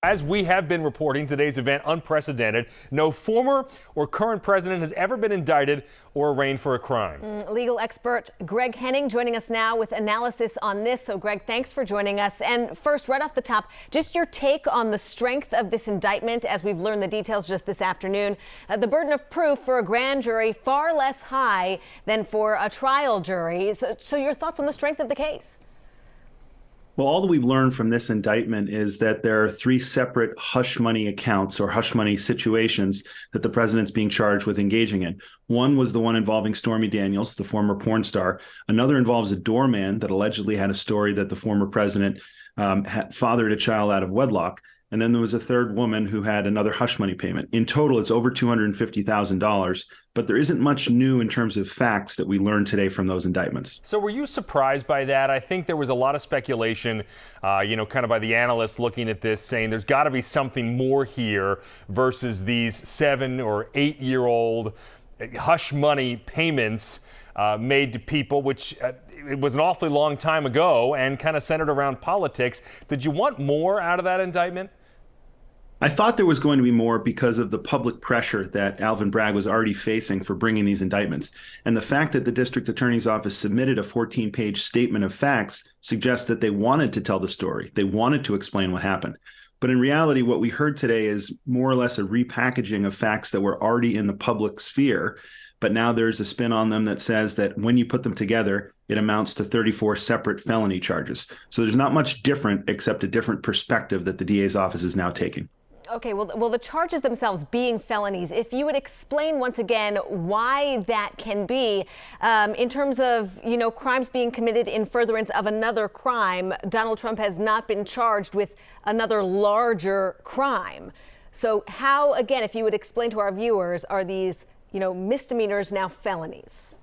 As we have been reporting, today's event unprecedented. No former or current president has ever been indicted or arraigned for a crime. Legal expert Greg Henning joining us now with analysis on this. So, Greg, thanks for joining us. And first, right off the top, just your take on the strength of this indictment as we've learned the details just this afternoon. The burden of proof for a grand jury far less high than for a trial jury. So your thoughts on the strength of the case? Well, all that we've learned from this indictment is that there are three separate hush money accounts or hush money situations that the president's being charged with engaging in. One was the one involving Stormy Daniels, the former porn star. Another involves a doorman that allegedly had a story that the former president had fathered a child out of wedlock. And then there was a third woman who had another hush money payment. In total, it's over $250,000. But there isn't much new in terms of facts that we learned today from those indictments. So were you surprised by that? I think there was a lot of speculation, kind of by the analysts looking at this, saying there's got to be something more here versus these 7 or 8-year-old hush money payments made to people, which it was an awfully long time ago and kind of centered around politics. Did you want more out of that indictment? I thought there was going to be more because of the public pressure that Alvin Bragg was already facing for bringing these indictments. And the fact that the district attorney's office submitted a 14-page statement of facts suggests that they wanted to tell the story. They wanted to explain what happened. But in reality, what we heard today is more or less a repackaging of facts that were already in the public sphere. But now there's a spin on them that says that when you put them together, it amounts to 34 separate felony charges. So there's not much different except a different perspective that the DA's office is now taking. Okay, well, the charges themselves being felonies, if you would explain once again why that can be in terms of, crimes being committed in furtherance of another crime. Donald Trump has not been charged with another larger crime. So how, again, if you would explain to our viewers, are these, misdemeanors now felonies?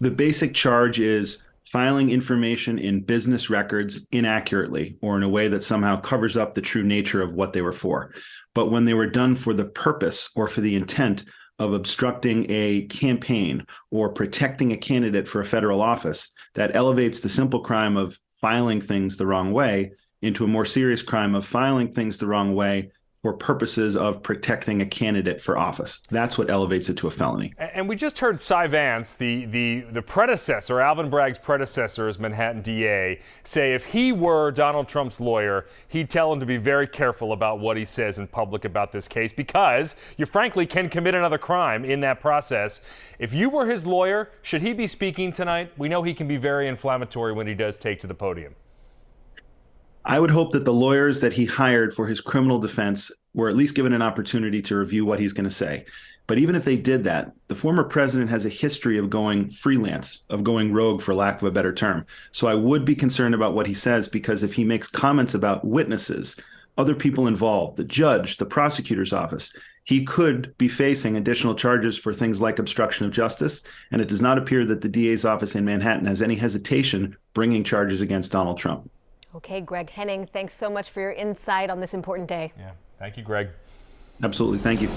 The basic charge is filing information in business records inaccurately or in a way that somehow covers up the true nature of what they were for. But when they were done for the purpose or for the intent of obstructing a campaign or protecting a candidate for a federal office, that elevates the simple crime of filing things the wrong way into a more serious crime of filing things the wrong way for purposes of protecting a candidate for office. That's what elevates it to a felony. And we just heard Cy Vance, the predecessor, Alvin Bragg's predecessor as Manhattan DA, say if he were Donald Trump's lawyer, he'd tell him to be very careful about what he says in public about this case because you frankly can commit another crime in that process. If you were his lawyer, should he be speaking tonight? We know he can be very inflammatory when he does take to the podium. I would hope that the lawyers that he hired for his criminal defense were at least given an opportunity to review what he's going to say. But even if they did that, the former president has a history of going freelance, of going rogue, for lack of a better term. So I would be concerned about what he says, because if he makes comments about witnesses, other people involved, the judge, the prosecutor's office, he could be facing additional charges for things like obstruction of justice. And it does not appear that the DA's office in Manhattan has any hesitation bringing charges against Donald Trump. Okay, Greg Henning, thanks so much for your insight on this important day. Yeah, thank you, Greg. Absolutely. Thank you.